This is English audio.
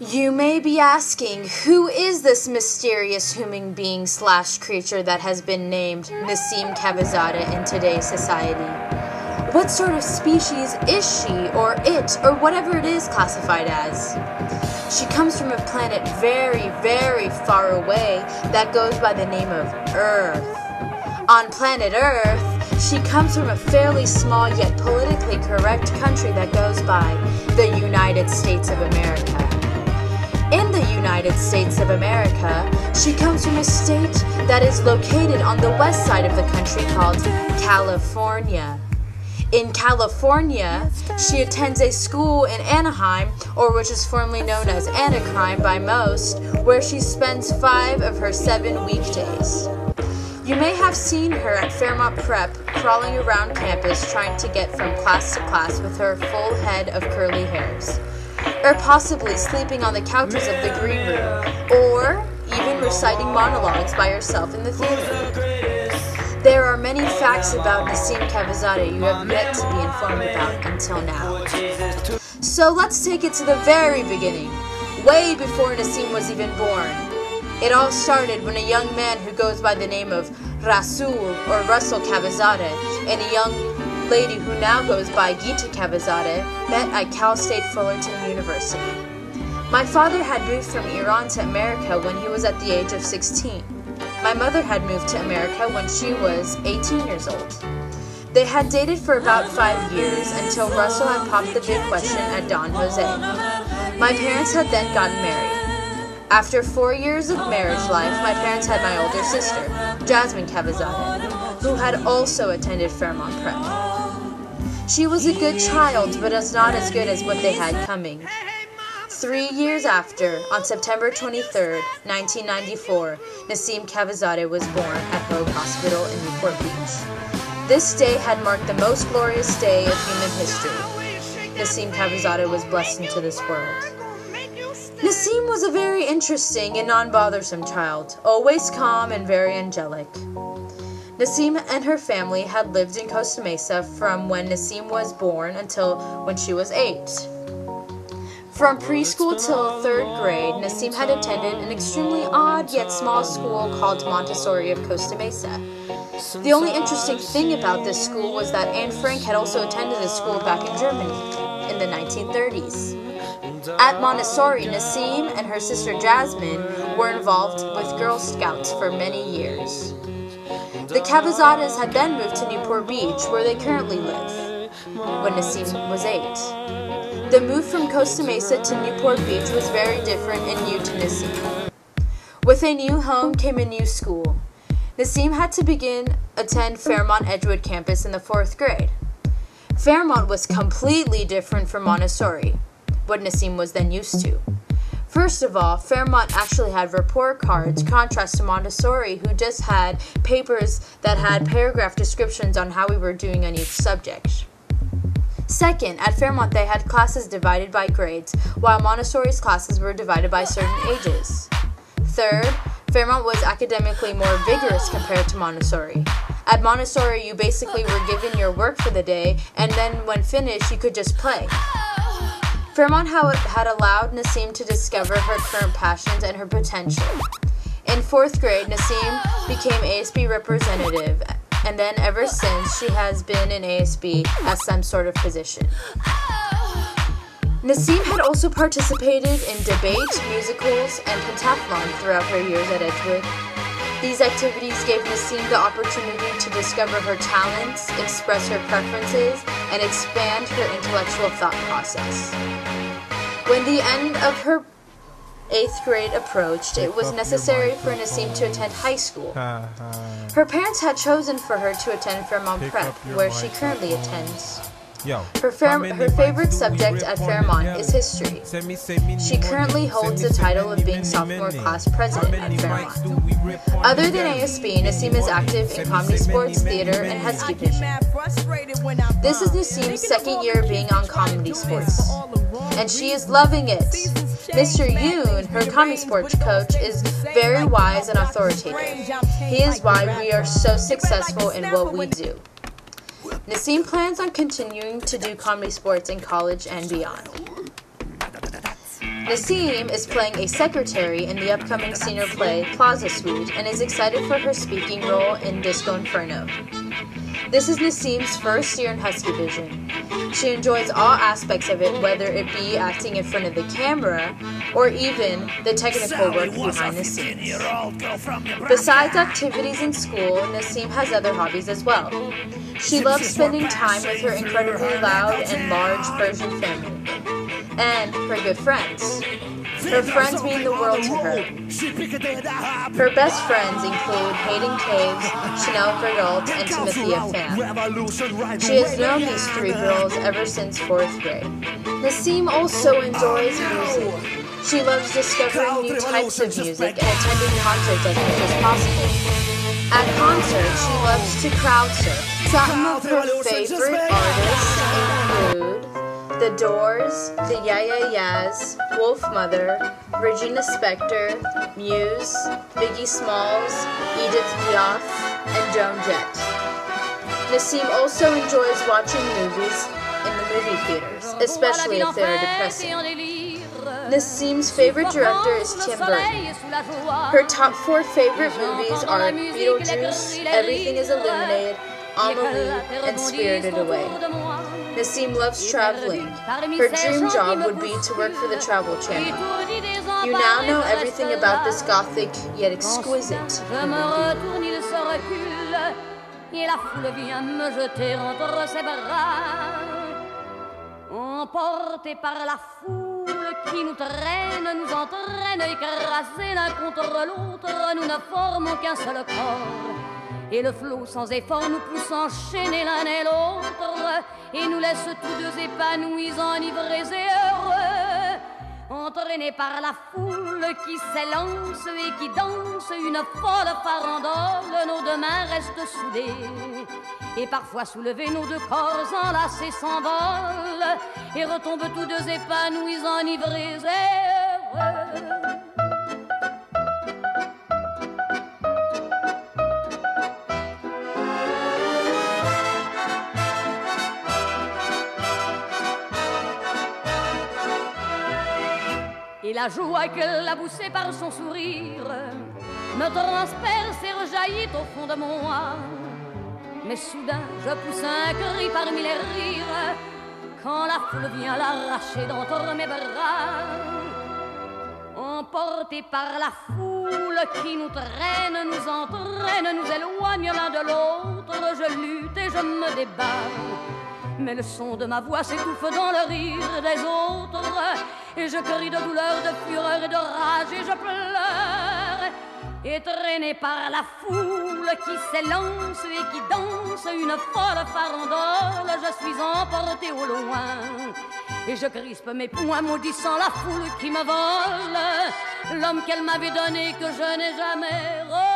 You may be asking, who is this mysterious human being / creature that has been named Nassim Kavezade in today's society? What sort of species is she, or it, or whatever it is classified as? She comes from a planet very, very far away that goes by the name of Earth. On planet Earth, she comes from a fairly small yet politically correct country that goes by the United States of America. In the United States of America, she comes from a state that is located on the west side of the country called California. In California, she attends a school in Anaheim, or which is formerly known as Anacrime by most, where she spends 5 of her 7 weekdays. You may have seen her at Fairmont Prep crawling around campus trying to get from class to class with her full head of curly hairs. Or possibly sleeping on the couches of the green room, or even reciting monologues by herself in the theater. There are many facts about Nassim Kavezade you have yet to be informed about until now. So let's take it to the very beginning, way before Nassim was even born. It all started when a young man who goes by the name of Rasul or Russell Kavezade and a young lady who now goes by Gita Kavezade met at Cal State Fullerton University. My father had moved from Iran to America when he was at the age of 16. My mother had moved to America when she was 18 years old. They had dated for about 5 years until Russell had popped the big question at Don Jose. My parents had then gotten married. After 4 years of marriage life, my parents had my older sister, Jasmine Kavezade, who had also attended Fairmont Prep. She was a good child, but was not as good as what they had coming. 3 years after, on September 23, 1994, Nassim Kavezade was born at Hoag Hospital in Newport Beach. This day had marked the most glorious day of human history. Nassim Kavezade was blessed into this world. Nassim was a very interesting and non-bothersome child, always calm and very angelic. Nassim and her family had lived in Costa Mesa from when Nassim was born until when she was 8. From preschool till 3rd grade, Nassim had attended an extremely odd yet small school called Montessori of Costa Mesa. The only interesting thing about this school was that Anne Frank had also attended this school back in Germany in the 1930s. At Montessori, Nassim and her sister Jasmine were involved with Girl Scouts for many years. The Kavezades had then moved to Newport Beach, where they currently live, when Nassim was 8. The move from Costa Mesa to Newport Beach was very different and new to Nassim. With a new home came a new school. Nassim had to attend Fairmont Edgewood campus in the 4th grade. Fairmont was completely different from Montessori, what Nassim was then used to. First of all, Fairmont actually had report cards, contrast to Montessori, who just had papers that had paragraph descriptions on how we were doing on each subject. Second, at Fairmont they had classes divided by grades, while Montessori's classes were divided by certain ages. Third, Fairmont was academically more vigorous compared to Montessori. At Montessori, you basically were given your work for the day, and then when finished, you could just play. Fairmont had allowed Nassim to discover her current passions and her potential. In 4th grade, Nassim became ASB representative, and then ever since, she has been in ASB as some sort of position. Nassim had also participated in debate, musicals, and pentathlon throughout her years at Edgewood. These activities gave Nassim the opportunity to discover her talents, express her preferences, and expand her intellectual thought process. When the end of her 8th grade approached, it was necessary for Nassim to attend high school. Her parents had chosen for her to attend Fairmont Prep, where she currently attends. Her favorite subject at Fairmont is history. She currently holds the title of being sophomore class president at Fairmont. Other than ASB, Nassim is active in comedy sports, theater, and housekeeping. This is Nassim's 2nd year being on comedy sports, and she is loving it. Mr. Yoon, her comedy sports coach, is very wise and authoritative. He is why we are so successful in what we do. Nassim plans on continuing to do comedy sports in college and beyond. Nassim is playing a secretary in the upcoming senior play Plaza Suite and is excited for her speaking role in Disco Inferno. This is Nassim's first year in Husky Vision. She enjoys all aspects of it, whether it be acting in front of the camera or even the technical work behind the scenes. Besides activities in school, Nassim has other hobbies as well. She loves spending time with her incredibly loud and large Persian family and her good friends. Her friends mean the world to her. Her best friends include Hayden Caves, Chanel Vergault, and Timothea Pham. She has known these three girls ever since 4th grade. Nassim also enjoys music. She loves discovering new types of music and attending concerts as much as possible. At concerts, she loves to crowd surf. Some of her favorite artists include The Doors, the Yeah Yeah Yeahs, Wolfmother, Regina Spektor, Muse, Biggie Smalls, Edith Piaf, and Joan Jett. Nassim also enjoys watching movies in the movie theaters, especially if they are depressing. Nassim's favorite director is Tim Burton. Her top 4 favorite movies are Beetlejuice, Everything is Illuminated, Amelie, and Spirited Away. Nassim loves traveling. Her dream job would be to work for the Travel Channel. You now know everything about this gothic yet exquisite human being. Et la foule vient me jeter entre ses bras. Emportés par la foule qui nous traîne, nous entraîne, écrasés l'un contre l'autre, nous ne formons qu'un seul corps. Et le flot sans effort nous pousse enchaîner l'un et l'autre, et nous laisse tous deux épanouis, enivrés et heureux. Entraînés par la foule qui s'élance et qui danse une folle farandole, nos deux mains restent soudées. Et parfois soulevés, nos deux corps enlacés s'envolent et retombent tous deux épanouis, enivrés et heureux. Et la joie qu'elle a poussée par son sourire me transperce et rejaillit au fond de moi. Mais soudain, je pousse un cri parmi les rires quand la foule vient l'arracher d'entre mes bras. Emportés par la foule qui nous traîne, nous entraîne, nous éloigne l'un de l'autre, je lutte et je me débat. Mais le son de ma voix s'étouffe dans le rire des autres, et je crie de douleur, de fureur et de rage, et je pleure. Et traîné par la foule qui s'élance et qui danse une folle farandole, je suis emporté au loin. Et je crispe mes poings maudissant la foule qui me vole l'homme qu'elle m'avait donné que je n'ai jamais revu.